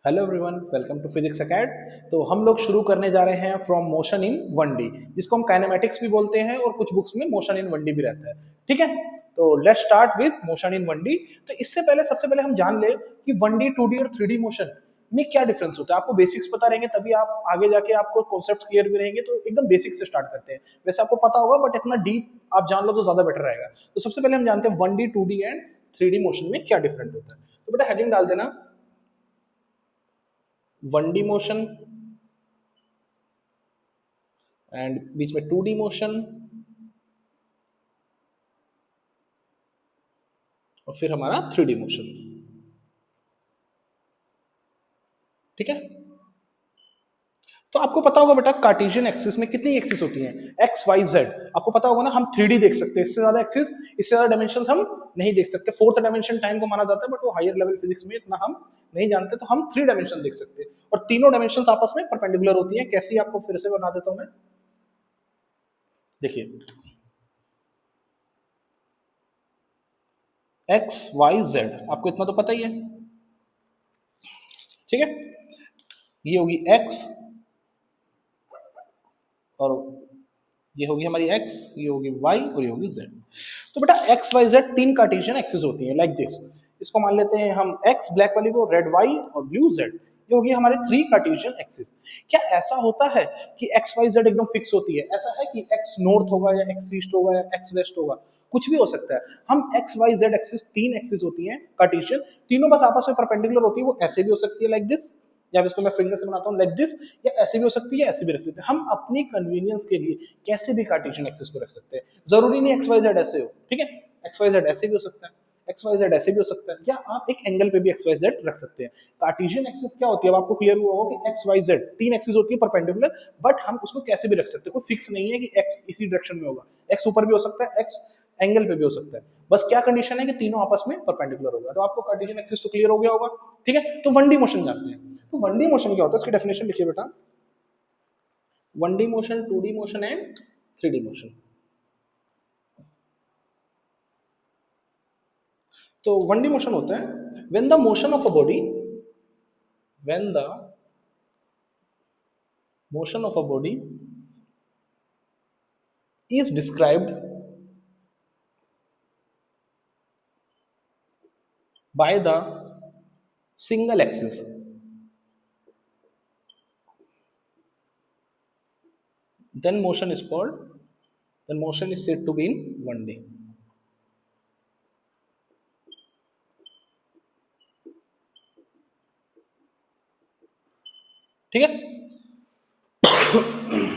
Hello everyone, welcome to physics Acad. तो हम लोग शुरू करने जा रहे हैं फ्रॉम मोशन इन 1D, जिसको हम काइनेमेटिक्स भी बोलते हैं और कुछ बुक्स में मोशन इन 1D भी रहता है। ठीक है, तो let's start with motion in 1D। तो इससे पहले सबसे पहले हम जान ले कि 1D 2D और 3D मोशन में क्या डिफरेंस होता है। आपको बेसिक्स पता रहेंगे तभी आप आगे जाके आपको कॉन्सेप्ट्स क्लियर भी रहेंगे। तो एकदम बेसिक से स्टार्ट करते हैं। वैसे आपको पता होगा बट इतना डीप आप जान लो तो ज्यादा बेटर रहेगा। तो सबसे पहले हम जानते हैं 1D 2D and 3D motion में क्या डिफरेंट होता है। तो बेटा हेडिंग डाल देना 1D मोशन एंड बीच में 2D मोशन और फिर हमारा 3D मोशन। ठीक है, तो आपको पता होगा बेटा कार्टेशियन एक्सिस में कितनी एक्सिस होती हैं, एक्स वाई जेड। आपको पता होगा ना, हम 3D देख सकते हैं, इससे ज्यादा एक्सिस, इससे ज्यादा डायमेंशन हम नहीं देख सकते। फोर्थ डायमेंशन टाइम को माना जाता है बट वो हायर लेवल फिजिक्स में इतना हम नहीं जानते। तो हम 3 डायमेंशन देख सकते हैं और तीनों डायमेंशन आपस में परपेंडिकुलर होती हैं। कैसी, आपको फिर से बना देता हूं मैं। देखिए, एक्स वाई जेड आपको इतना तो पता ही है। ठीक है, ये होगी एक्स और ये होगी हमारी एक्स, ये होगी वाई और ये होगी जेड। तो बेटा एक्स वाई जेड तीन कार्टेशियन एक्सिस होती है लाइक दिस। इसको मान लेते हैं हम एक्स ब्लैक वाली को, रेड वाई और ब्लू जेड। ये होगी हमारे 3 कार्टेशियन एक्सिस। क्या ऐसा होता है कि एक्स वाई जेड एकदम फिक्स होती है? ऐसा है कि एक्स नॉर्थ होगा या एक्स ईस्ट होगा या एक्स वेस्ट होगा? कुछ भी हो सकता है। हम X Y Z axis, 3 axis होती हैं कार्टेशियन, तीनों बस आपस में परपेंडिकुलर होती है। वो ऐसे भी हो सकती है लाइक दिस, या इसको मैं फिंगर से बनाता हूं लाइक दिस, या ऐसे भी हो सकती है, ऐसे भी रख सकते हैं। हम अपनी कन्वीनियंस के लिए कैसे भी कार्टेशियन एक्सिस को रख सकते हैं। जरूरी नहीं एक्स वाई जेड ऐसे हो। ठीक है, एक्स वाई जेड ऐसे भी हो सकता है, एक्स वाई जेड ऐसे भी हो सकता है, या आप एक एंगल पे भी एक्स वाई जेड रख सकते हैं। कार्टेशियन एक्सिस क्या होती है, अब आपको क्लियर हुआ होगा कि एक्स वाई जेड 3 एक्सिस होती है परपेंडिकुलर, बट हम उसको कैसे भी रख सकते हैं। कोई फिक्स नहीं है कि एक्स इसी डायरेक्शन में होगा, एक्स ऊपर भी हो सकता है, एक्स एंगल पे भी हो सकता है। बस क्या कंडीशन है कि तीनों आपस में परपेंडिकुलर होगा। तो आपको कार्टेशियन एक्सिस तो क्लियर हो गया होगा। ठीक है, तो 1D मोशन जानते हैं। तो 1D मोशन क्या होता है, इसकी डेफिनेशन लिखिए बेटा। 1D motion, 2D motion and 3D motion. तो 1D मोशन होता है when the motion of a body, when the motion of a body is described by the single axis, then motion is called, then motion is said to be in 1D। ठीक है,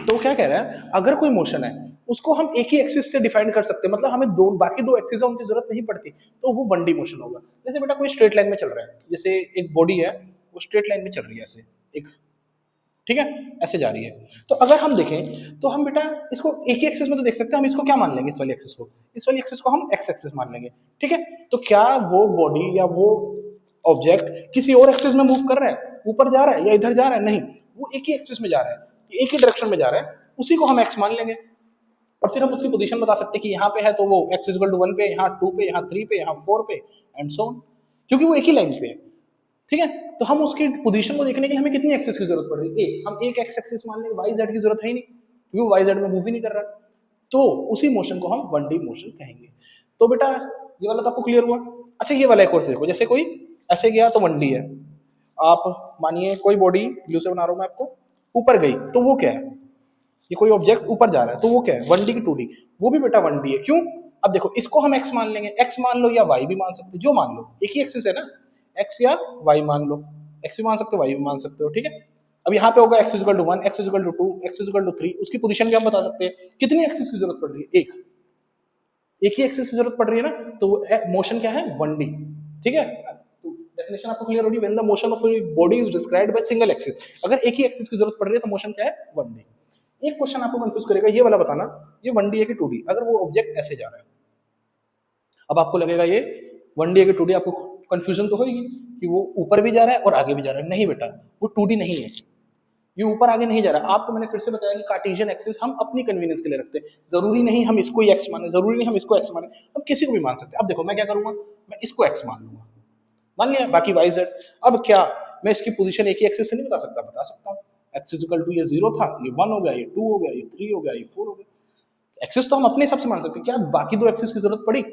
तो क्या कह रहा है, अगर कोई मोशन है उसको हम एक ही एक्सिस से डिफाइन कर सकते हैं, मतलब हमें दो, बाकी 2 एक्सिस उनकी जरूरत नहीं पड़ती, तो वो 1D मोशन होगा। जैसे बेटा कोई स्ट्रेट लाइन में चल रहा है, जैसे एक बॉडी है वो स्ट्रेट लाइन में चल रही है ऐसे एक, ठीक है, ऐसे जा रही है। तो अगर हम देखें तो हम बेटा इसको एक ही एक्सिस में तो देख सकते हैं। हम इसको क्या मान लेंगे, इस वाली एक्सिस को, इस वाली एक्सिस को हम एक्स एक्सिस मान लेंगे। ठीक है, तो क्या वो बॉडी या वो ऑब्जेक्ट किसी और एक्सिस में मूव कर रहा है, ऊपर जा रहा है या इधर जा रहा है? नहीं, वो एक ही एक्सिस में जा रहा है, एक ही डायरेक्शन में जा रहा है, उसी को हम एक्स मान लेंगे। और फिर हम उसकी पोजीशन बता सकते हैं कि यहाँ पे है तो वो एक्स इक्वल टू 1 पे, यहाँ 2 पे, यहाँ 3 पे, यहाँ 4 पे एंड सो ऑन, क्योंकि वो एक ही लाइन पे है। ठीक है, तो हम उसकी पोजीशन को देखने के लिए हमें कितनी एक्सिस की जरूरत पड़ रही है? एक, हम एक एक्स एक्सिस मान लेंगे, वाई जेड की जरूरत है ही नहीं क्योंकि वो वाई जेड में मूव ही नहीं कर रहा। तो उसी मोशन को हम 1D मोशन कहेंगे। तो बेटा ये वाला तो आपको क्लियर हुआ। अच्छा, ये वाला एक और देखो, जैसे कोई ऐसे गया तो 1D है। आप मानिए कोई बॉडी, ब्लू से बना रहा हूं मैं आपको, ऊपर गई तो वो क्या है, ये कोई ऑब्जेक्ट ऊपर जा रहा है तो वो क्या है, 1D की 2D, वो भी बेटा 1D है। क्यों? अब देखो, इसको हम x मान लेंगे, x मान लो या y भी मान सकते हो, जो मान लो, एक ही एक्सिस है ना, x या y मान लो, x भी मान सकते हो y भी मान सकते हो। ठीक है, अब यहाँ पे होगा x equal to 1, x equal to 2, x equal to 3, उसकी पोजीशन भी हम बता सकते हैं। कितनी एक्सिस की जरूरत पड़ रही है? एक ही एक्सिस की जरूरत पड़ रही है ना, तो मोशन क्या है, 1D। ठीक है, तो डेफिनेशन आपको क्लियर होगी, when the motion of body is described by single axis. अगर एक ही एक्सिस की जरूरत पड़ रही है तो मोशन क्या है, 1D। एक क्वेश्चन आपको कंफ्यूज करेगा, ये वाला बताना, ये 1D है कि 2D? अगर वो ऑब्जेक्ट ऐसे जा रहा है, अब आपको लगेगा ये 1D है कि 2D, आपको कंफ्यूजन तो होगी कि वो ऊपर भी जा रहा है और आगे भी जा रहा है। नहीं बेटा, वो 2D नहीं है, ये ऊपर आगे नहीं जा रहा। आपको मैंने फिर से बताया कि कार्टेशियन एक्सिस हम अपनी कन्वीनियंस के लिए रखते हैं। जरूरी नहीं हम इसको ही एक्स माने, जरूरी नहीं हम इसको एक्स माने, हम किसी को भी मान सकते हैं। अब देखो मैं क्या करूंगा, मैं इसको एक्स मान लूंगा, मान लिया, बाकी वाई जेड। अब क्या, मैं इसकी पोजीशन एक ही एक्सिस से नहीं बता सकता हूँ। एक्स इजिकल टू ये 0 था, ये 1 हो गया, ये 2 हो गया, ये 3 हो गया, ये 4 हो गया। एक्सिस तो हम अपने हिसाब से मान सकते हैं, क्या बाकी दो एक्सिस की जरूरत पड़ी?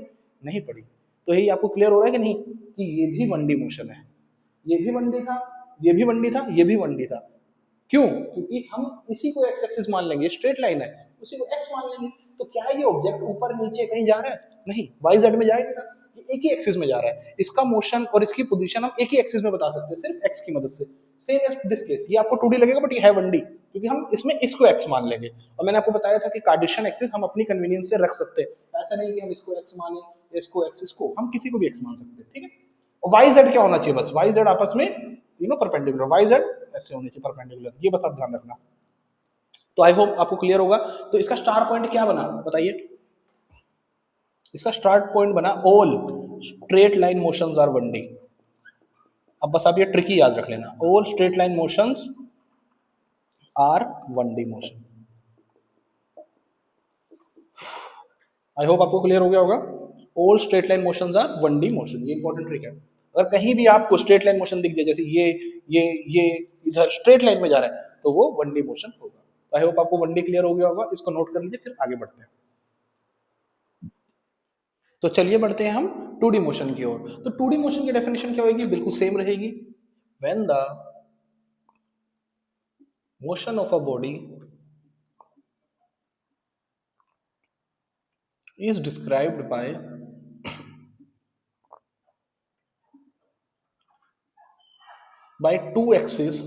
नहीं पड़ी। तो यही आपको क्लियर हो रहा है कि नहीं कि ये भी 1D मोशन है, ये भी 1D था, ये भी 1D था, ये भी 1D था। क्यों? क्योंकि हम इसी को एक्स एक्सिस मान लेंगे, स्ट्रेट लाइन है, उसी को एक्स मान लेंगे। तो क्या ये ऑब्जेक्ट ऊपर नीचे कहीं जा रहा है? नहीं, वाई जेड में जाएगा ना, ये एक ही एक्सिस में जा रहा है। इसका मोशन और इसकी पोजीशन हम एक ही एक्सिस में बता सकते हैं, सिर्फ एक्स की मदद से। सेम एज दिस केस, ये आपको 2D लगेगा बट ये है 1D, क्योंकि हम इसमें इसको एक्स मान लेंगे। और मैंने आपको बताया था कि कार्टेशियन एक्सिस हम अपनी कन्वीनियंस से रख सकते हैं, ऐसा नहीं कि हम इसको एक्स माने, इसको एक्स, इसको हम किसी को भी एक्स मान सकते हैं, ठीक है। और वाई जेड क्या होना चाहिए? बस वाई जेड आपस में परपेंडिकुलर, वाई जेड ऐसे होने चाहिए परपेंडिकुलर, ये बस आप ध्यान रखना। तो आई होप आपको क्लियर होगा। तो इसका स्टार पॉइंट क्या बना बताइए? इसका स्टार्ट पॉइंट बना all straight line motions are 1D। अब बस आप ये ट्रिकी याद रख लेना, all straight line motions are 1D motion. I hope आपको क्लियर हो गया होगा। All straight line motions are 1D motion, ये इंपॉर्टेंट ट्रिक है। अगर कहीं भी आपको स्ट्रेट लाइन मोशन दिख जाए, जैसे ये इधर स्ट्रेट लाइन में जा रहा है, तो वो 1D मोशन होगा। आई होप आपको 1D क्लियर हो गया होगा। इसको नोट कर लीजिए, फिर आगे बढ़ते हैं। तो चलिए बढ़ते हैं हम 2D मोशन की ओर। तो 2D मोशन की डेफिनेशन क्या होगी? बिल्कुल सेम रहेगी। When the motion of a body is described by two axes,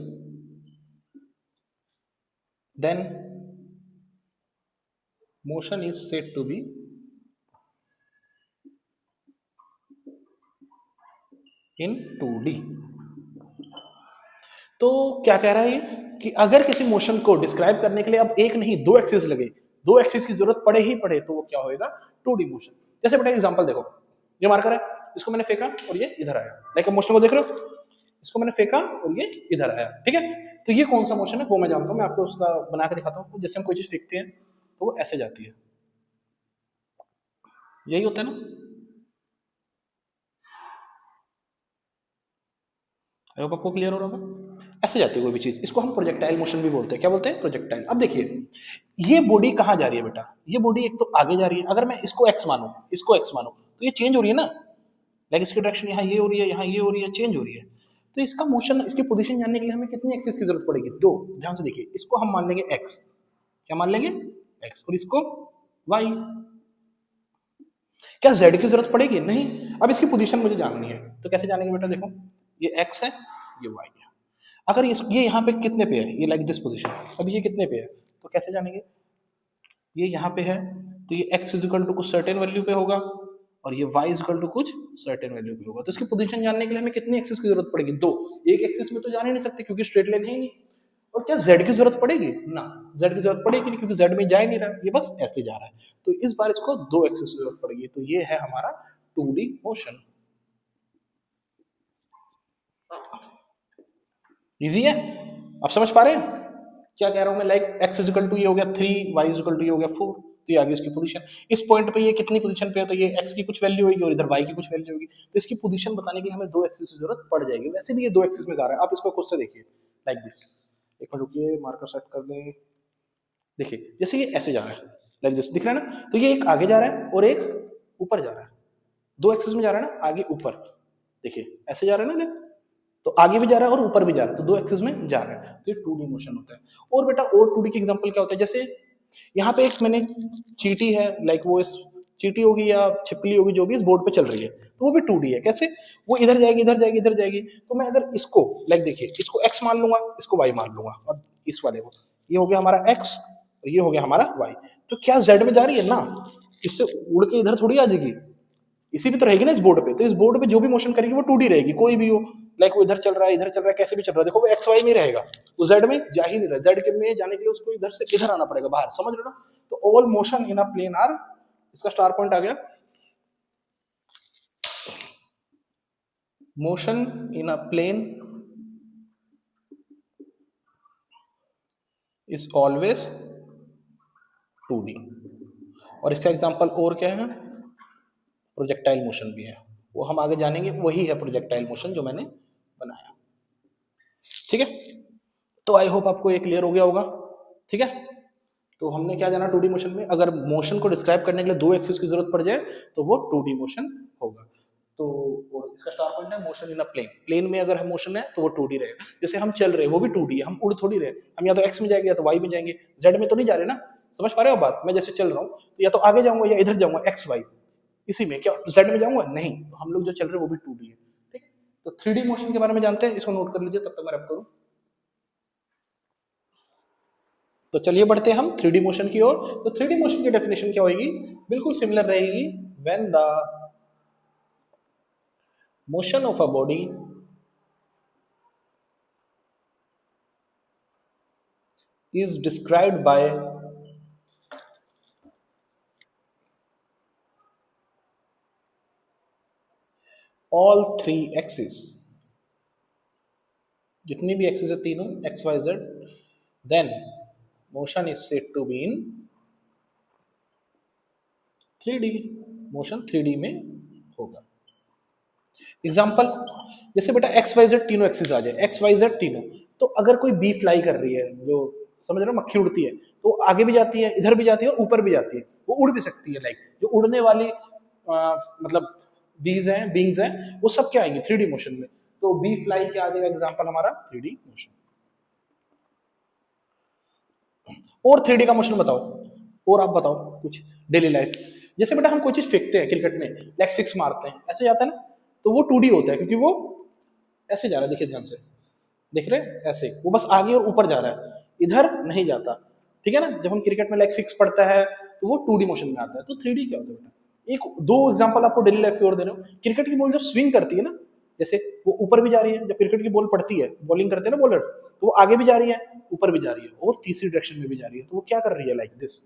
then motion is said to be in 2D। तो क्या कह रहा है ये कि अगर किसी मोशन को डिस्क्राइब करने के लिए अब एक नहीं दो एक्सिस लगे, दो एक्सिस की जरूरत पड़े ही पड़े, तो वो क्या होएगा? 2D motion. जैसे बेटा एग्जांपल देखो, ये मार्कर है, इसको मैंने फेंका और ये इधर आया, लाइक मोशन को देख रहे हो, इसको मैंने फेंका और ये इधर आया, ठीक है। तो ये कौन सा मोशन है वो मैं जानता हूँ, मैं आपको उसका बना के दिखाता हूँ। जैसे हम कोई चीज फेंकते हैं तो वो ऐसे जाती है, यही होता है ना। आई होप आपको क्लियर हो रहा होगा। ऐसे जाती है कोई भी चीज, इसको हम प्रोजेक्टाइल मोशन भी बोलते हैं। क्या बोलते हैं? प्रोजेक्टाइल। अब देखिए ये बॉडी कहाँ जा रही है बेटा? ये बॉडी एक तो आगे जा रही है, अगर मैं इसको एक्स मानूं, इसको एक्स मानूं, तो ये चेंज हो रही है ना, लाइक इसकी डायरेक्शन यहाँ ये हो रही है, यहाँ ये हो रही है, चेंज हो रही है। तो इसका मोशन, इसकी पोजीशन जानने के लिए हमें कितनी एक्सिस की जरूरत पड़ेगी? दो। ध्यान से देखिए, इसको हम मान लेंगे एक्स, क्या मान लेंगे? एक्स, और इसको वाई। क्या जेड की जरूरत पड़ेगी? नहीं। अब इसकी पोजीशन मुझे जाननी है, तो कैसे जानेंगे बेटा? देखो ये एक्स है, ये वाई है। अगर ये यहाँ पे कितने पे है, ये लाइक दिस पोजीशन, अब ये कितने पे है, तो कैसे जानेंगे? ये यहाँ पे है, तो ये x इजिकल टू कुछ सर्टेन वैल्यू पे होगा, और ये y इजिकल टू कुछ सर्टेन वैल्यू पे होगा। तो इसकी पोजीशन जानने के लिए हमें कितनी एक्सिस की जरूरत पड़ेगी? दो। एक एक्सिस में तो जान ही नहीं सकते क्योंकि स्ट्रेट लाइन है ही नहीं। और क्या z की जरूरत पड़ेगी? ना, z की जरूरत पड़ेगी नहीं, क्योंकि z में जा ही नहीं रहा, ये बस ऐसे जा रहा है। तो इस बार इसको दो एक्सिस की जरूरत पड़ेगी। तो ये है हमारा 2D मोशन। इजी है, आप समझ पा रहे हैं क्या कह रहा हूं मैं? लाइक x इजिकल टू ये हो गया 3, y इजिकल टू ये हो गया 4, तो ये आगे इसकी पोजीशन। इस पॉइंट पे ये कितनी पोजीशन पे है, तो ये x की कुछ वैल्यू होगी और इधर y की कुछ वैल्यू होगी। तो इसकी पोजीशन बताने के लिए हमें दो एक्सिस की जरूरत पड़ जाएगी। वैसे भी ये दो एक्सिस में जा रहा है, आप इसको खुद से देखिए लाइक दिस। एक बार रुकिए, मार्कर सेट कर दें। देखिए जैसे ये ऐसे जा रहा है, लाइक दिस, दिख रहा है ना। तो ये एक आगे जा रहा है और एक ऊपर जा रहा है, दो एक्सिस में जा रहा है ना, आगे ऊपर। देखिए ऐसे जा रहा है ना, तो आगे भी जा रहा है और ऊपर भी जा रहा है, तो दो एक्सिस में जा रहा है, तो ये 2D मोशन होता है। और बेटा और 2D की एग्जांपल क्या होता है? जैसे यहाँ पे एक मैंने चींटी है, लाइक वो इस चींटी होगी या छिपकली होगी, जो भी इस बोर्ड पे चल रही है, तो वो भी 2D है। कैसे? वो इधर जाएगी, इधर जाएगी, इधर जाएगी। तो मैं अगर इसको लाइक देखिए, इसको x मान लूंगा, इसको y मान लूंगा, और इस वाले को, ये हो गया हमारा x और ये हो गया हमारा y। तो क्या z में जा रही है ना, इससे उड़ के इधर थोड़ी आ जाएगी, इसी भी तो रहेगी ना इस बोर्ड पे। तो इस बोर्ड पे जो भी मोशन करेगी वो 2D रहेगी, कोई भी हो, लाइक वो इधर चल रहा है, इधर चल रहा है, कैसे भी चल रहा है, देखो वो एक्स वाई में रहेगा, वो जेड में जा ही नहीं रहा। जेड के में जाने के लिए उसको इधर से इधर आना पड़ेगा बाहर, समझ रहे हो ना। तो all motion in a plane are, इसका स्टार पॉइंट आ गया, motion in a plane is always 2D। और इसका एग्जांपल और क्या है? प्रोजेक्टाइल मोशन भी है, वो हम आगे जानेंगे। वही है प्रोजेक्टाइल मोशन जो मैंने बनाया। ठीक है, तो आई होप आपको ये क्लियर हो गया होगा। ठीक है, तो हमने क्या जाना 2D मोशन में, अगर मोशन को डिस्क्राइब करने के लिए दो एक्सिस की जरूरत पड़ जाए तो वो 2D मोशन होगा। तो और इसका स्टार पॉइंट है motion in a plane, plane में अगर मोशन है तो वो 2D रहेगा। जैसे हम चल रहे हैं वो भी 2D है, हम उड़ थोड़ी रहे, हम या तो एक्स में जाएंगे या तो वाई में जाएंगे, जेड में तो नहीं जा रहे ना। समझ पा रहे हो बात? मैं जैसे चल रहा हूँ तो या तो आगे जाऊंगा या इधर जाऊंगा, एक्स वाई, इसी में क्या जेड में जाऊंगा नहीं, तो हम लोग जो चल रहे हैं वो भी 2D है। ठीक है, तो 3D मोशन के बारे में जानते हैं, इसको नोट कर लीजिए तब तक मैं रब करूँ। तो चलिए बढ़ते हैं हम 3D मोशन की ओर। तो 3D मोशन की डेफिनेशन क्या होगी? बिल्कुल सिमिलर रहेगी। When the motion of a body is described by all three axes, जितनी भी एक्सिस है तीनों X Y Z, then motion is said to be in 3D, motion 3D में होगा। एग्जाम्पल, जैसे बेटा एक्स वाई जेड तीनों एक्सिस आ जाए, एक्स वाई जेड तीनों, तो अगर कोई बी फ्लाई कर रही है, जो समझ रहे हो मक्खी उड़ती है, तो आगे भी जाती है, इधर भी जाती है और ऊपर भी जाती है, वो उड़ भी सकती है। लाइक जो उड़ने वाली मतलब बीज हैं, बींग्स हैं, वो सब क्या आएंगे 3D मोशन में। तो बी फ्लाई क्या आ जाएगा एग्जाम्पल हमारा 3D मोशन। और 3D का मोशन बताओ, और आप बताओ कुछ डेली लाइफ। जैसे बेटा हम कोई चीज फेंकते हैं क्रिकेट में, लाइक सिक्स मारते हैं, ऐसे जाता है ना, तो वो 2D होता है क्योंकि वो ऐसे जा रहा है, देखिए ध्यान से, देख रहे हैं ऐसे, वो बस आगे और ऊपर जा रहा है, इधर नहीं जाता। ठीक है ना, जब हम क्रिकेट में लाइक सिक्स पढ़ता है तो वो 2D मोशन में आता है। तो 3D क्या होता है बेटा? एक दो एग्जांपल आपको डेली लाइफ की ओर दे रहा हूँ। क्रिकेट की बॉल जब स्विंग करती है ना, जैसे वो ऊपर भी जा रही है, जब क्रिकेट की बॉल पड़ती है, बॉलिंग करते हैं ना बॉलर, तो वो आगे भी जा रही है, ऊपर भी जा रही है और तीसरी डायरेक्शन में भी जा रही है, तो वो क्या कर रही है लाइक दिस।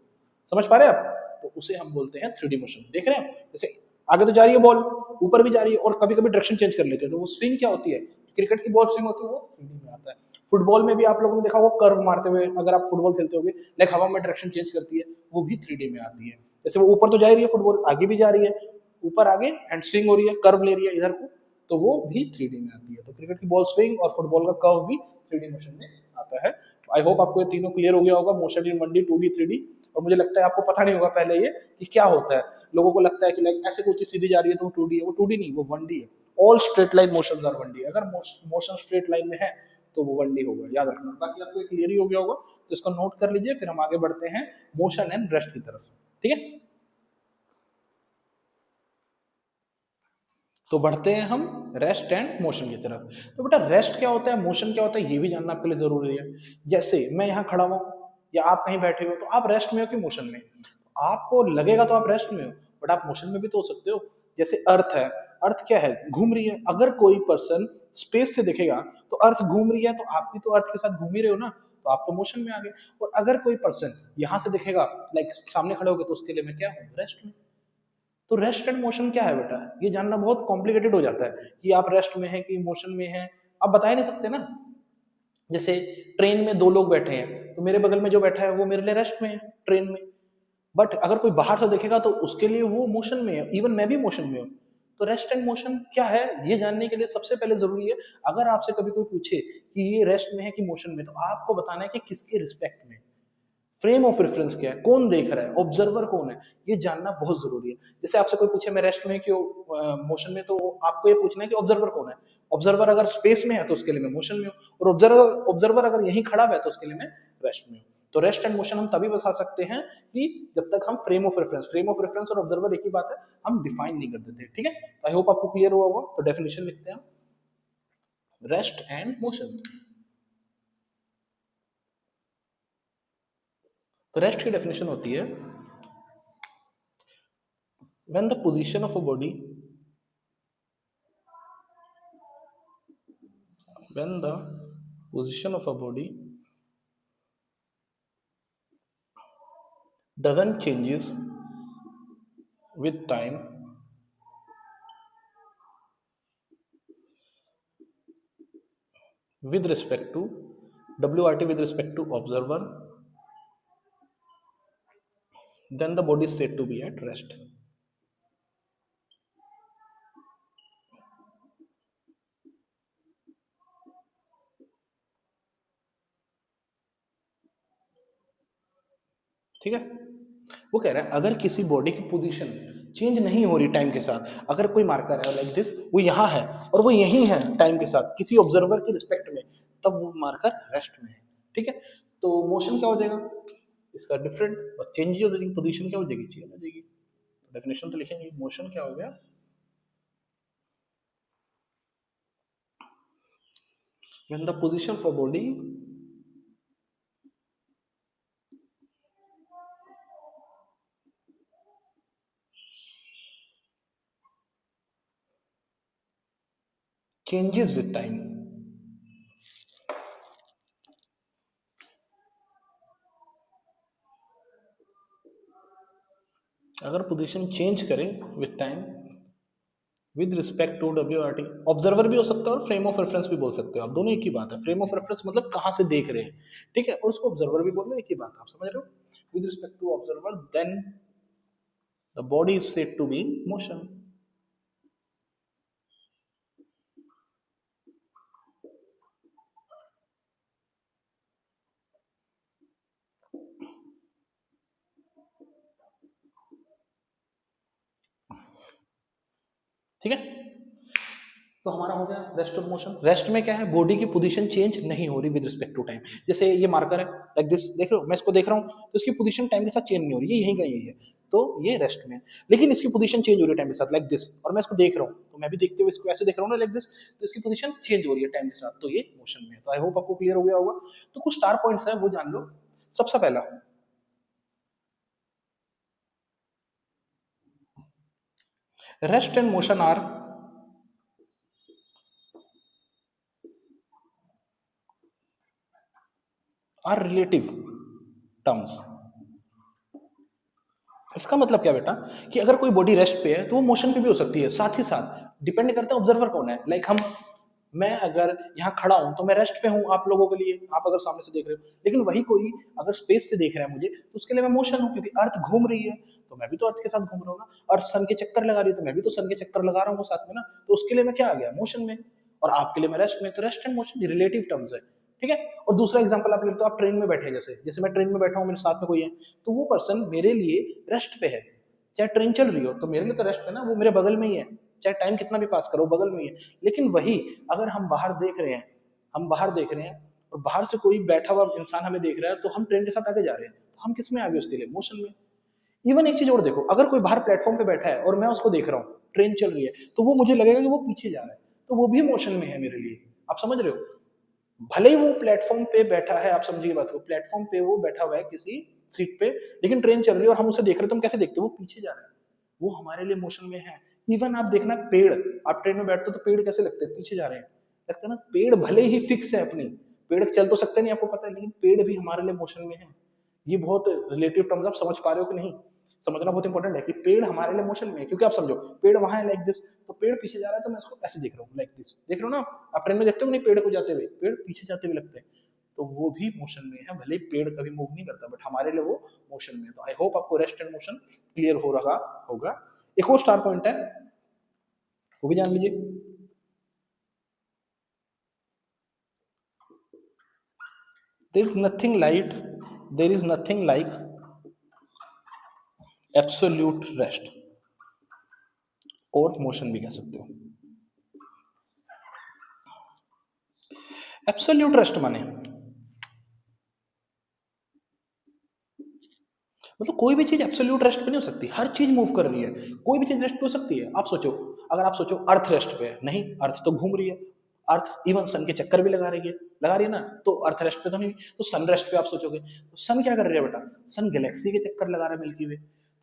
समझ पा रहे हैं आप? तो उसे हम बोलते हैं 3D मोशन। देख रहे हैं जैसे आगे तो जा रही है बॉल, ऊपर भी जा रही है और कभी कभी डायरेक्शन चेंज कर लेते हैं, तो वो स्विंग क्या होती है, क्रिकेट की बॉल स्विंग होती है वो 3D में आता है। फुटबॉल में भी आप लोगों ने देखा वो कर्व मारते हुए, अगर आप फुटबॉल खेलते होगे, लाइक हवा में डायरेक्शन चेंज करती है, वो भी 3D में आती है। जैसे वो ऊपर तो जा रही है फुटबॉल, आगे भी जा रही है, ऊपर आगे एंड स्विंग हो रही है, कर्व ले रही है इधर को, तो वो भी 3D में आती है। तो क्रिकेट की बॉल स्विंग और फुटबॉल का कर्व भी 3D मोशन में आता है। आई होप आपको ये तीनों क्लियर हो गया होगा, motion in 1D 2D 3D। और मुझे लगता है आपको पता नहीं होगा पहले ये कि क्या होता है। लोगों को लगता है कि लाइक ऐसे कोई चीज सीधी जा रही है तो वो 2D है, वो 2D नहीं, वो 1D है। All straight line motion are 1D, अगर मोशन स्ट्रेट लाइन में है तो वो 1D होगा, याद रखना। बाकी आपको क्लियर ही हो गया होगा, तो इसको नोट कर लीजिए, फिर हम आगे बढ़ते हैं मोशन एंड रेस्ट की तरफ। ठीक है, तो बढ़ते हैं हम रेस्ट एंड मोशन की तरफ। तो बेटा रेस्ट क्या होता है, मोशन क्या होता है, ये भी जानना आपके लिए जरूरी है। जैसे मैं यहाँ खड़ा हूँ या आप कहीं बैठे हो, तो आप रेस्ट में हो कि मोशन में? आपको लगेगा तो आप रेस्ट में हो, बट आप मोशन में भी तो हो सकते हो। जैसे अर्थ है, अर्थ क्या है, घूम रही है। अगर कोई पर्सन स्पेस से देखेगा तो अर्थ घूम रही है, तो आप भी तो अर्थ के साथ घूम ही रहे हो ना, तो आप तो मोशन में आ गए। और अगर कोई पर्सन यहाँ से देखेगा, लाइक सामने खड़े हो गए, तो उसके लिए मैं क्या हूँ, रेस्ट में। तो रेस्ट एंड मोशन क्या है बेटा, ये जानना बहुत कॉम्प्लिकेटेड हो जाता है कि आप रेस्ट में है कि मोशन में है, आप बता ही नहीं सकते ना। जैसे ट्रेन में दो लोग बैठे हैं, तो मेरे बगल में जो बैठा है वो मेरे लिए रेस्ट में है ट्रेन में, बट अगर कोई बाहर से देखेगा तो उसके लिए वो मोशन में है, इवन मैं भी मोशन में हूँ। तो रेस्ट एंड मोशन क्या है ये जानने के लिए सबसे पहले जरूरी है, अगर आपसे कभी कोई पूछे कि ये रेस्ट में है कि मोशन में, तो आपको बताना है कि किसके रिस्पेक्ट में। फ्रेम ऑफ रेफरेंस क्या है, कौन देख रहा है, ऑब्जर्वर कौन है, ये जानना बहुत जरूरी है। जैसे आपसे कोई पूछे मैं रेस्ट में क्यों मोशन में, तो आपको ये पूछना है कि ऑब्जर्वर कौन है। ऑब्जर्वर अगर स्पेस में है तो उसके लिए मैं मोशन में हूँ, और ऑब्जर्वर ऑब्जर्वर अगर यहीं खड़ा है तो उसके लिए मैं रेस्ट में हूँ। तो रेस्ट एंड मोशन हम तभी बता सकते हैं कि जब तक हम फ्रेम ऑफ रेफरेंस और ऑब्जर्वर एक ही बात है, हम डिफाइन नहीं कर देते। ठीक है, आई होप आपको क्लियर हुआ होगा। तो डेफिनेशन लिखते हैं, रेस्ट एंड मोशन। तो रेस्ट की डेफिनेशन होती है, when the position of a body when the position of a body doesn't changes with time with respect to wrt with respect to observer, then the body is said to be at rest. ठीक है, वो कह रहा है अगर किसी body की position change नहीं हो रही टाइम के साथ, अगर कोई मार्कर है लाइक दिस, वो यहाँ है और वो यहीं है टाइम के साथ किसी ऑब्जर्वर की रिस्पेक्ट में, तब वो मार्कर रेस्ट में है। ठीक है, तो मोशन क्या हो जाएगा इसका डिफरेंट, और चेंज हो जाएगी, पोजीशन क्या हो जाएगी, चेंज हो जाएगी। डेफिनेशन तो लिखेंगे, मोशन क्या हो गया, when the position for body changes with time। अगर पोजीशन चेंज करे with time with respect to W R T, observer भी हो सकता है और फ्रेम ऑफ रेफरेंस भी बोल सकते हो आप, दोनों एक ही बात है। फ्रेम ऑफ रेफरेंस मतलब कहाँ से देख रहे हैं, ठीक है, और उसको ऑब्जर्वर भी बोल रहे हैं, एक ही बात है, आप समझ रहे हो। With respect to observer then the body is said to be in motion. ठीक है, तो हमारा हो गया रेस्ट ऑफ मोशन। रेस्ट में क्या है, बॉडी की पोजीशन चेंज नहीं हो रही विद रिस्पेक्ट टू टाइम। जैसे ये मार्कर है लाइक दिस, देख रहे हो, मैं इसको देख रहा हूँ तो इसकी पोजीशन टाइम के साथ चेंज नहीं हो रही, ये यहीं का यही है, तो ये रेस्ट में है। लेकिन इसकी पोजीशन चेंज हो रही है टाइम के साथ लाइक दिस, और मैं इसको देख रहा हूँ, तो मैं भी देखते हुए इसको ऐसे देख रहा हूँ ना लाइक दिस, तो इसकी पोजीशन चेंज हो रही है टाइम के साथ, तो ये मोशन में है। तो आई होप आपको क्लियर हो गया होगा। तो कुछ स्टार पॉइंट्स है वो जान लो। सबसे पहला, rest and motion are relative terms. इसका मतलब क्या बेटा, कि अगर कोई बॉडी रेस्ट पे है तो वो मोशन पे भी हो सकती है, साथ ही साथ डिपेंड करता है ऑब्जर्वर कौन है। लाइक हम, मैं अगर यहाँ खड़ा हूं तो मैं रेस्ट पे हूँ आप लोगों के लिए, आप अगर सामने से देख रहे हो, लेकिन वही कोई अगर स्पेस से देख रहा है मुझे, तो उसके लिए मैं मोशन हूँ, क्योंकि अर्थ घूम रही है तो मैं भी तो अर्थ के साथ घूम रहा हूँ ना, और सन के चक्कर लगा रही है तो मैं भी तो सन के चक्कर लगा रहा हूँ साथ में ना, तो उसके लिए मैं क्या आ गया, मोशन में। और आपके लिए मैं रेस्ट में, तो rest and motion relative terms है। ठीक है, और दूसरा एग्जांपल आप लेते हो, आप ट्रेन में बैठे, जैसे जैसे मैं ट्रेन में बैठा हूँ, मेरे साथ में कोई है, तो वो पर्सन मेरे लिए रेस्ट पे है। चाहे ट्रेन चल रही हो तो मेरे लिए तो रेस्ट है ना, वो मेरे बगल में ही है, चाहे टाइम कितना भी पास करो बगल में ही है। लेकिन वही अगर हम बाहर देख रहे हैं, हम बाहर देख रहे हैं और बाहर से कोई बैठा हुआ इंसान हमें देख रहा है, तो हम ट्रेन के साथ आगे जा रहे हैं, तो हम किस में आगे, उसके लिए मोशन में। इवन एक चीज और देखो, अगर कोई बाहर प्लेटफॉर्म पे बैठा है और मैं उसको देख रहा हूँ, ट्रेन चल रही है, तो वो मुझे लगेगा कि वो पीछे जा रहा है, तो वो भी मोशन में है मेरे लिए। आप समझ रहे हो, भले ही वो प्लेटफॉर्म पे बैठा है, आप समझिए बात को, प्लेटफॉर्म पे वो बैठा हुआ है किसी सीट पे, लेकिन ट्रेन चल रही है और हम उसे देख रहे हैं, तो हम कैसे देखते हैं, वो पीछे जा रहा है, वो हमारे लिए मोशन में है। इवन आप देखना पेड़, आप ट्रेन में बैठते हो तो पेड़ कैसे लगते हैं, पीछे जा रहे हैं, लगता है ना। पेड़ भले ही फिक्स है अपनी, पेड़ चल तो सकते नहीं आपको पता है, लेकिन पेड़ भी हमारे लिए मोशन में है। ये बहुत रिलेटिव टर्म्स, आप समझ पा रहे हो कि नहीं, समझना बहुत इंपॉर्टेंट है कि पेड़ हमारे लिए मोशन में है। क्योंकि आप समझो, पेड़ वहां है लाइक दिस, तो पेड़ पीछे जा रहा है तो मैं इसको ऐसे देख रहा हूँ लाइक दिस, देख रहे हो ना आप ट्रेन में देखते हो नहीं पेड़ को जाते हुए, पेड़ पीछे जाते हुए लगते हैं, तो वो भी मोशन में है, भले ही पेड़ कभी मूव नहीं करता, बट हमारे लिए वो मोशन में है। तो आई होप आपको रेस्ट एंड मोशन क्लियर हो रहा होगा। एक और स्टार पॉइंट है, वो भी जान लीजिए। There is nothing light, there is nothing like absolute rest, और मोशन भी कह सकते हो। एब्सोल्यूट रेस्ट माने मतलब कोई भी चीज एब्सोल्यूट रेस्ट पे नहीं हो सकती, हर चीज मूव कर रही है, कोई भी चीज रेस्ट पे हो सकती है। आप सोचो, अगर आप सोचो अर्थ रेस्ट पे है, नहीं, अर्थ तो घूम रही है, अर्थ इवन सन के चक्कर भी लगा रही है ना, तो अर्थ रेस्ट पे तो नहीं। तो सन रेस्ट पे आप सोचोगे, तो सन क्या कर रही है बेटा, सन गैलेक्सी के चक्कर लगा रहा है मिल्की वे।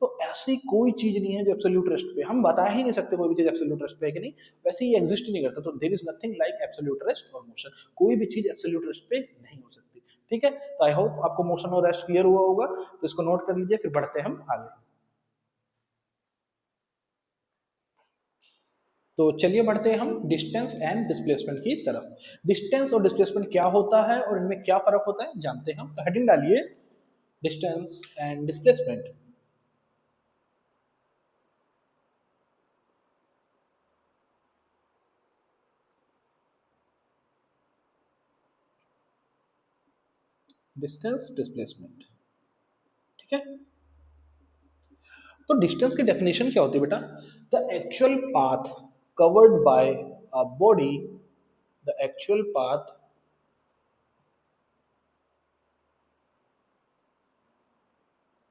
तो ऐसी कोई चीज नहीं है जो एब्सोल्यूट रेस्ट पे, हम बता ही नहीं सकते कोई भी चीज एब्सोल्यूट रेस्ट पे है कि नहीं, वैसे ही एग्जिस्ट ही नहीं करता। तो there is nothing like absolute rest और मोशन, कोई भी चीज एब्सोल्यूट रेस्ट पे नहीं हो सकती। ठीक है, तो आई होप आपको मोशन और रेस्ट क्लियर हुआ होगा, तो इसको नोट कर लीजिए, फिर बढ़ते हैं हम आगे। तो चलिए बढ़ते हैं हम डिस्टेंस एंड डिस्प्लेसमेंट की तरफ। डिस्टेंस और डिस्प्लेसमेंट क्या होता है और इनमें क्या फर्क होता है जानते हैं हम, तो हेडिंग डालिए distance and displacement. Distance displacement, ठीक है। तो डिस्टेंस की डेफिनेशन क्या होती है बेटा? The actual path covered by a body, the actual path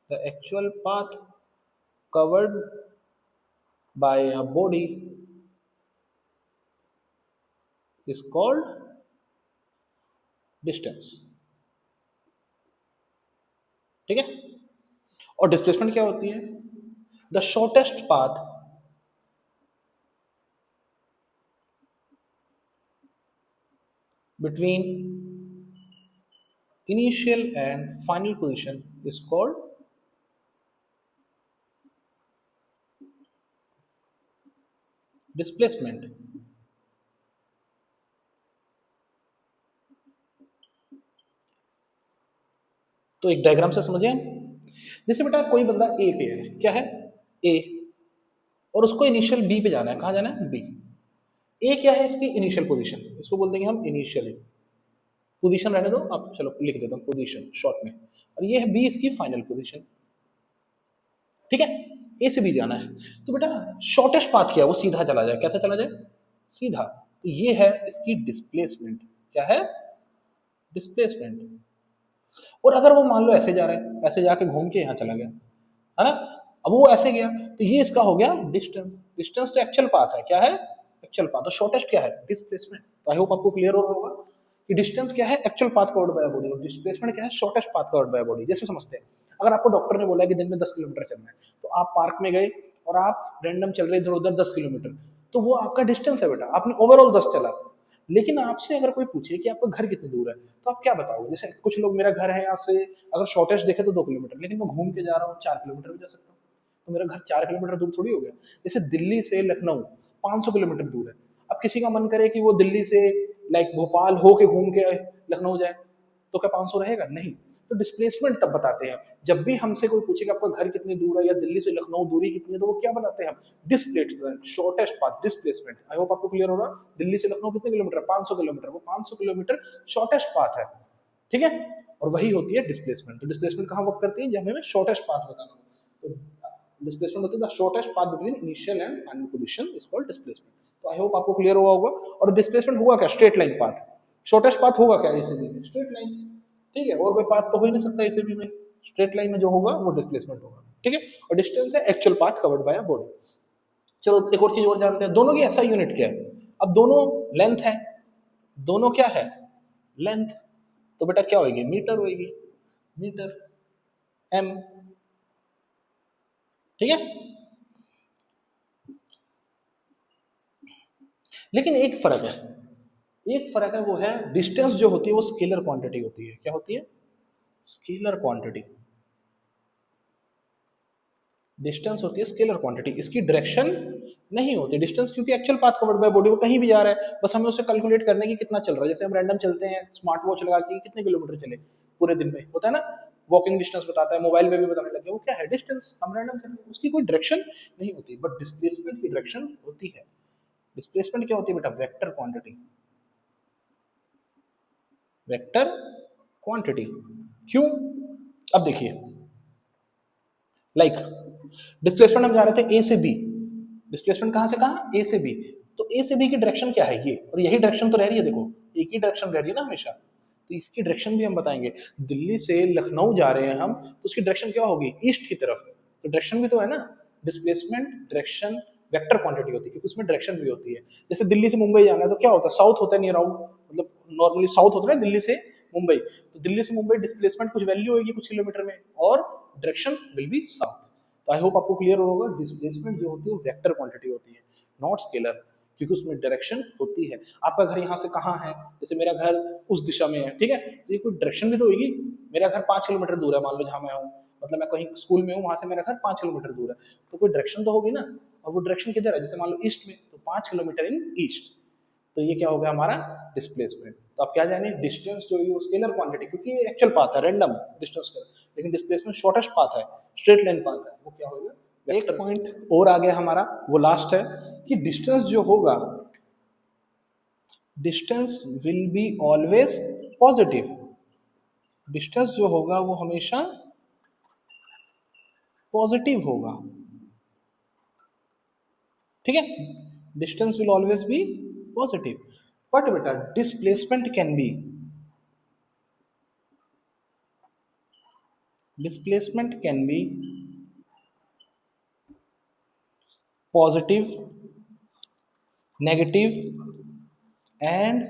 the actual path covered by a body is called distance. ठीक है? और डिस्प्लेसमेंट क्या होती है? The shortest path between initial and final position is called displacement. तो एक diagram से समझिए। जैसे बेटा कोई बंदा ए पे है, क्या है? ए, और उसको इनिशियल बी पे जाना है। कहाँ जाना है? बी। ए क्या है? इसकी इनिशियल पोजीशन, इसको बोल देंगे हम इनिशियल पोजीशन। रहने दो आप, चलो लिख देता हूँ पोजीशन शॉर्ट में। और ये है बी, इसकी फाइनल पोजीशन। ठीक है? ए से बी जाना है, तो बेटा शॉर्टेस्ट पाथ क्या है? वो सीधा चला जाए। कैसे चला जाए? सीधा। तो ये है इसकी डिस्प्लेसमेंट। क्या है? डिस्प्लेसमेंट। और अगर वो मान लो ऐसे जा रहा है, ऐसे जाके घूम के यहाँ चला गया, है ना? अब वो ऐसे गया, तो ये इसका हो गया डिस्टेंस। डिस्टेंस तो एक्चुअल पाथ है। क्या है? Actual path. तो शॉर्टेस्ट क्या है? डिस्प्लेसमेंट। तो आई होप आपको क्लियर हो रहा होगा कि डिस्टेंस क्या है? Actual path covered by body, और डिस्प्लेसमेंट क्या है? Shortest path covered by body. जैसे समझते हैं, अगर आपको डॉक्टर ने बोला है कि दिन में 10 किलोमीटर चलना है, तो आप पार्क में गए और आप रैंडम चल रहे इधर उधर 10 किलोमीटर, तो वो आपका डिस्टेंस है बेटा। आपने ओवरऑल 10 चला। लेकिन आपसे अगर कोई पूछे कि आपका घर कितनी दूर है, तो आप क्या बताओगे? जैसे कुछ लोग, मेरा घर है यहाँ से अगर शॉर्टेस्ट देखे तो 2 किलोमीटर, लेकिन मैं घूम के जा रहा हूँ 4 किलोमीटर भी जा सकता हूँ, तो मेरा घर 4 किलोमीटर दूर थोड़ी हो गया। जैसे दिल्ली से लखनऊ 500 किलोमीटर दूर है। अब किसी का मन करे कि वो दिल्ली से लाइक भोपाल होके घूम के लखनऊ जाए, तो क्या 500 रहेगा? नहीं। तो डिस्प्लेसमेंट तब बताते हैं जब भी हमसे कोई पूछे कि आपका घर कितनी दूर है या दिल्ली से लखनऊ दूरी कितनी है, तो वो क्या बताते हैं हम? Displacement, shortest path, displacement. आई होप आपको क्लियर हो रहा है। दिल्ली से लखनऊ कितने किलोमीटर? 500 किलोमीटर। वो 500 किलोमीटर शॉर्टेस्ट पाथ है। ठीक है? और वही होती है डिस्प्लेसमेंट। तो डिस्प्लेसमेंट कहाँ वर्क करती है? जब हमें शॉर्टेस्ट पाथ बताना हो। तो डिस्प्लेसमेंट होती है the shortest path between initial and final position is called displacement. तो आई होप आपको क्लियर हुआ होगा। और डिस्प्लेसमेंट होगा क्या? Straight line path. Shortest path होगा क्या? इसी में स्ट्रेट लाइन। ठीक है? और कोई पाथ तो हो ही नहीं सकता इसी में। स्ट्रेट लाइन में जो होगा वो डिस्प्लेसमेंट होगा। ठीक है? और डिस्टेंस है actual path covered by a body. चलो एक और चीज और जानते हैं, दोनों की ऐसा यूनिट क्या है? अब दोनों लेंथ है, दोनों क्या है? लेंथ। तो बेटा क्या होगी? मीटर होगी। Metre, M. ठीक है? लेकिन एक फर्क है, एक फर्क है, वो है डिस्टेंस जो होती है वो स्केलर क्वांटिटी होती है। क्या होती है? Scalar quantity. डिस्टेंस होती है स्केलर क्वांटिटी, इसकी डायरेक्शन नहीं होती डिस्टेंस, क्योंकि actual path covered by body वो कहीं भी जा रहा है, बस हमें उसे कैलकुलेट करने की कितना चल रहा है। जैसे हम रैंडम चलते हैं स्मार्ट वॉच लगा के, कितने किलोमीटर चले पूरे दिन में, होता है ना? वॉकिंग डिस्टेंस बताता है, मोबाइल में भी बताने लगे। वो क्या है? डिस्टेंस। हम रैंडम चल रहे हैं, उसकी कोई डायरेक्शन नहीं होती, बट डिस्प्लेसमेंट की डायरेक्शन होती है। डिस्प्लेसमेंट क्या होती है बेटा? Vector quantity. Vector quantity. क्यों? अब देखिए, लाइक डिस्प्लेसमेंट हम जा रहे थे ए से बी। डिस्प्लेसमेंट कहां से कहां? ए से बी। तो ए से बी की डायरेक्शन क्या है? ये, और यही डायरेक्शन तो रह रही है। देखो एक ही डायरेक्शन रह रही है ना हमेशा, तो इसकी डायरेक्शन भी हम बताएंगे। दिल्ली से लखनऊ जा रहे हैं हम, तो उसकी डायरेक्शन क्या होगी? ईस्ट की तरफ। तो डायरेक्शन भी तो है ना। डिस्प्लेसमेंट डायरेक्शन वेक्टर क्वांटिटी होती है, क्योंकि उसमें डायरेक्शन भी होती है। जैसे दिल्ली से मुंबई जाना है, तो क्या होता है? साउथ होता है नियर आउट, मतलब नॉर्मली साउथ होता है दिल्ली से मुंबई। तो दिल्ली से मुंबई डिस्प्लेसमेंट कुछ वैल्यू होगी कुछ किलोमीटर में, और डायरेक्शन विल बी साउथ। तो आई होप आपको क्लियर होगा, डिस्प्लेसमेंट जो होती है वो वेक्टर क्वांटिटी होती है, नॉट स्केलर, क्योंकि उसमें डायरेक्शन होती है। आपका घर यहाँ से कहाँ है? जैसे मेरा घर उस दिशा में है, ठीक है? तो ये कोई डायरेक्शन भी तो होगी। मेरा घर 5 किलोमीटर दूर है, मान लो जहाँ मैं हूँ, मतलब मैं कहीं स्कूल में हूँ, वहां से मेरा घर 5 किलोमीटर दूर है, तो कोई डायरेक्शन तो होगी ना। और वो डायरेक्शन किधर है? जैसे मान लो ईस्ट में, तो 5 किलोमीटर इन ईस्ट। तो ये क्या हो गया हमारा? डिस्प्लेसमेंट। तो आप क्या जाने? डिस्टेंस जो है वो स्केलर क्वांटिटी, क्योंकि ये एक्चुअल पाथ है, रैंडम डिस्टेंस का। लेकिन डिस्प्लेसमेंट शॉर्टेस्ट पाथ है, स्ट्रेट लाइन पाथ है, वो क्या होगा? एक पॉइंट और आ गया हमारा, वो लास्ट है कि डिस्टेंस जो होगा, distance will be always positive. Distance जो होगा वो हमेशा पॉजिटिव होगा। ठीक है, distance will always be positive, but बेटा displacement can be positive, negative and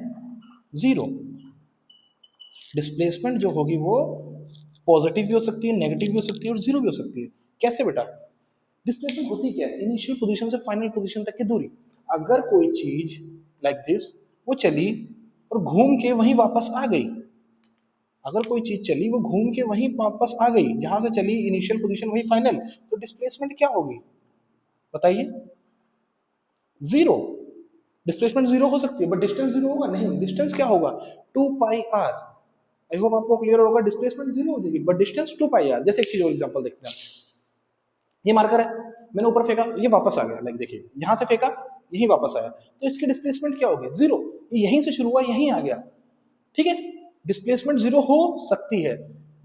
zero. Displacement जो होगी वो पॉजिटिव भी हो सकती है, नेगेटिव भी हो सकती है और जीरो भी हो सकती है। कैसे बेटा? डिस्प्लेसमेंट होती क्या है? इनिशियल पोजीशन से फाइनल पोजीशन तक की दूरी। अगर कोई चीज लाइक दिस वो चली और घूम के वहीं वापस आ गई, अगर कोई चीज चली वो घूम के वहीं वापस आ गई जहां से चली, इनिशियल पोजीशन वही फाइनल, तो डिस्प्लेसमेंट क्या होगी बताइए? जीरो। डिस्प्लेसमेंट जीरो हो सकती है बट डिस्टेंस जीरो होगा नहीं। डिस्टेंस क्या होगा? 2πr। आई होप आपको क्लियर होगा। डिस्प्लेसमेंट जीरो हो जाएगी बट डिस्टेंस 2πr। जैसे एक चीज और एग्जांपल देखते हैं, ये मार्कर है, मैंने ऊपर फेंका, ये वापस आ गया, लाइक देखिए यहां से फेंका यही वापस आया, तो इसकी डिस्प्लेसमेंट क्या होगी? जीरो। ये यहीं से शुरू हुआ यहीं आ गया, ठीक है। डिस्प्लेसमेंट जीरो हो सकती है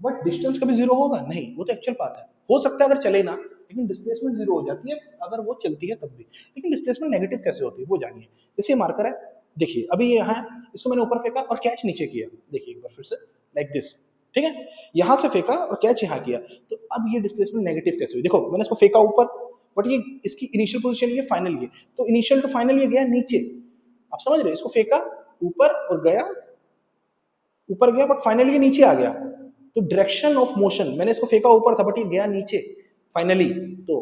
बट डिस्टेंस कभी जीरो होगा नहीं, वो तो एक्चुअल बात है। हो सकता है अगर चले ना, लेकिन डिस्प्लेसमेंट जीरो हो जाती है अगर वो चलती है तब भी। लेकिन डिस्प्लेसमेंट नेगेटिव कैसे होती है वो जानिए। जैसे ये मार्कर है, देखिए अभी ये यहाँ है, इसको मैंने ऊपर फेंका और कैच नीचे किया, देखिए एक बार फिर से लाइक दिस, ठीक है। यहां से फेंका और कैच यहाँ किया, तो अब ये डिस्प्लेसमेंट नेगेटिव कैसे हुई? देखो मैंने इसको फेंका ऊपर बट ये इसकी इनिशियल पोजीशन ये फाइनल ये, तो इनिशियल टू फाइनल ये गया नीचे। आप समझ रहे? इसको फेंका ऊपर और गया, ऊपर गया बट फाइनली ये नीचे आ गया। तो डायरेक्शन ऑफ मोशन, मैंने इसको फेंका ऊपर था बट ये गया नीचे फाइनली, तो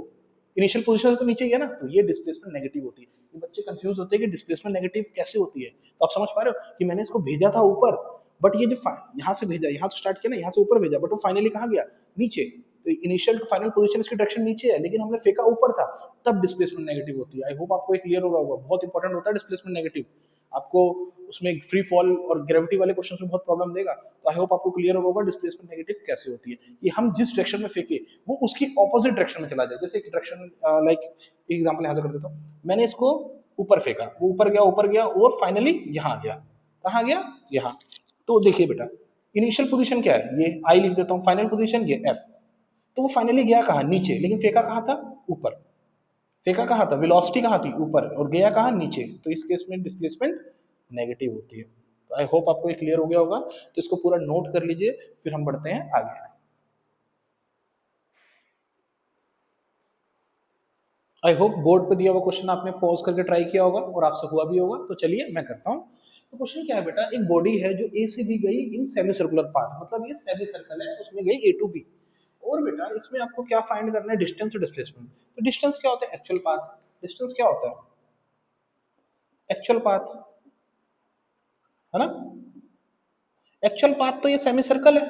इनिशियल पोजीशन से तो नीचे गया ना, तो ये डिस्प्लेसमेंट नेगेटिव होती है। ये बच्चे कंफ्यूज होते हैं कि डिस्प्लेसमेंट नेगेटिव कैसे होती है। तो आप समझ पा रहे हो कि मैंने इसको भेजा था ऊपर बट ये जो यहाँ से भेजा, यहाँ से स्टार्ट किया ना, यहाँ से ऊपर भेजा बट वो फाइनली कहाँ गया? नीचे। तो इनिशियल टू फाइनल पोजीशन इसकी डायरेक्शन नीचे है लेकिन हमने फेंका ऊपर था, तब डिस्प्लेसमेंट नेगेटिव होती है। आई होप आपको क्लियर हो रहा होगा, बहुत इंपॉर्टेंट होता है डिस्प्लेसमेंट नेगेटिव। आपको उसमें फ्री फॉल और ग्रेविटी वाले क्वेश्चन में बहुत प्रॉब्लम देगा, तो आई होप आपको क्लियर होगा डिस्प्लेसमेंट नेगेटिव कैसे होती है। ये हम जिस डायरेक्शन में फेंके वो उसकी ऑपोजिट डायरेक्शन में चला जाए। जैसे एक डायरेक्शन लाइक एग्जांपल यहाँ से कर देता हूँ, मैंने इसको ऊपर फेंका, वो ऊपर गया और फाइनली यहाँ गया। कहाँ गया? यहाँ। तो देखिए बेटा, इनिशियल पोजीशन क्या है? ये आई लिख देता हूँ, फाइनल पोजीशन ये एफ। तो वो फाइनली गया कहाँ? नीचे, लेकिन फेंका कहाँ था? ऊपर। फेंका कहाँ था? वेलोसिटी कहाँ थी? ऊपर, और गया कहाँ? नीचे। तो इस केस में डिस्प्लेसमेंट नेगेटिव होती है। तो आई होप आपको ये क्लियर हो गया होगा, तो इसको पूरा नोट कर लीजिए, फिर हम बढ़ते हैं आगे। आई होप बोर्ड पे दिया हुआ क्वेश्चन आपने पॉज करके ट्राई किया होगा और आपसे हुआ भी होगा। तो चलिए मैं करता हूँ। तो क्वेश्चन क्या है बेटा? एक बॉडी है जो ए से बी गई इन सेमी सर्कुलर पाथ, मतलब ये सेमी सर्कल है, उसमें गई ए टू बी। और बेटा इसमें आपको क्या फाइंड करना है? डिस्टेंस और डिस्प्लेसमेंट। तो डिस्टेंस क्या होता है? Actual path. डिस्टेंस क्या होता है? एक्चुअल पाथ, है ना। एक्चुअल पाथ तो ये सेमी सर्कल है,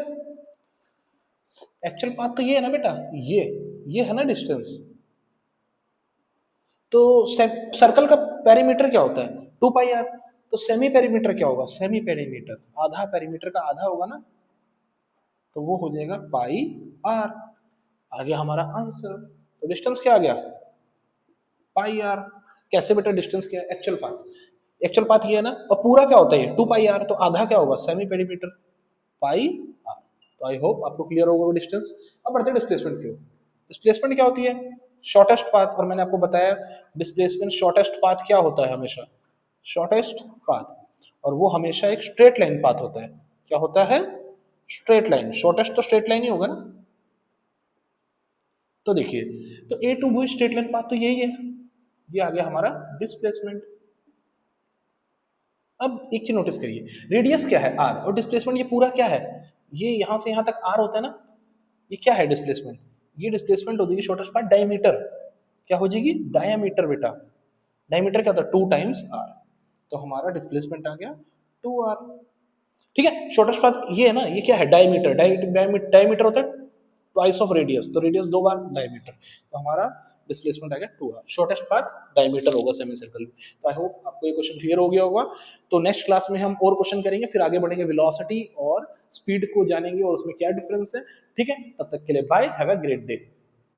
एक्चुअल पाथ तो ये है ना बेटा, ये है ना डिस्टेंस। तो सर्कल का पेरीमीटर क्या होता है? 2πr। तो सेमी पेरीमीटर क्या होगा? सेमी पेरीमीटर आधा, पेरीमीटर का आधा होगा ना, तो वो हो जाएगा पाई आर। आ गया हमारा आंसर। तो डिस्टेंस क्या आ गया? पाई आर। कैसे बेटा? डिस्टेंस क्या है? Actual path. एक्चुअल पाथ ये है ना, और पूरा क्या होता है? 2πr। तो आधा क्या होगा? Semi perimeter pi R. तो आई होप आपको क्लियर होगा डिस्टेंस। अब बढ़ते हैं डिस्प्लेसमेंट की ओर। डिस्प्लेसमेंट क्या होती है? Shortest path. और मैंने आपको बताया डिस्प्लेसमेंट शॉर्टेस्ट पाथ क्या होता है? हमेशा शॉर्टेस्ट पाथ, और वो हमेशा एक स्ट्रेट लाइन पाथ होता है। क्या होता है? Straight line. शॉर्टेस्ट तो स्ट्रेट लाइन ही होगा ना। तो देखिए, तो A to B straight line path तो यही है। ये आ गया हमारा डिस्प्लेसमेंट। अब एक चीज नोटिस करिए, रेडियस क्या है? आर, और डिस्प्लेसमेंट ये पूरा क्या है? ये यहां से यहां तक आर होता है ना, ये क्या है? डिस्प्लेसमेंट। ये डिस्प्लेसमेंट हो जाएगी शॉर्टेस्ट पाथ डायमीटर। क्या हो जाएगी? डायमीटर बेटा। डायमीटर क्या होता है? 2 टाइम्स आर। तो हमारा डिस्प्लेसमेंट आ गया 2r। ठीक है, शॉर्टेस्ट पाथ ये है ना, ये क्या है? डायमीटर। डायमीटर होता है ट्वाइस ऑफ रेडियस, तो रेडियस 2 बार डायमीटर, तो हमारा डिस्प्लेसमेंट आ गया 2r। शॉर्टेस्ट पाथ डायमीटर होगा सेमी सर्कल में। तो आई होप आपको ये क्वेश्चन क्लियर हो गया होगा। तो नेक्स्ट क्लास में हम और क्वेश्चन करेंगे, फिर आगे बढ़ेंगे वेलोसिटी और स्पीड को जानेंगे और उसमें क्या डिफरेंस है। ठीक है, तब तक के लिए bye, have a great day.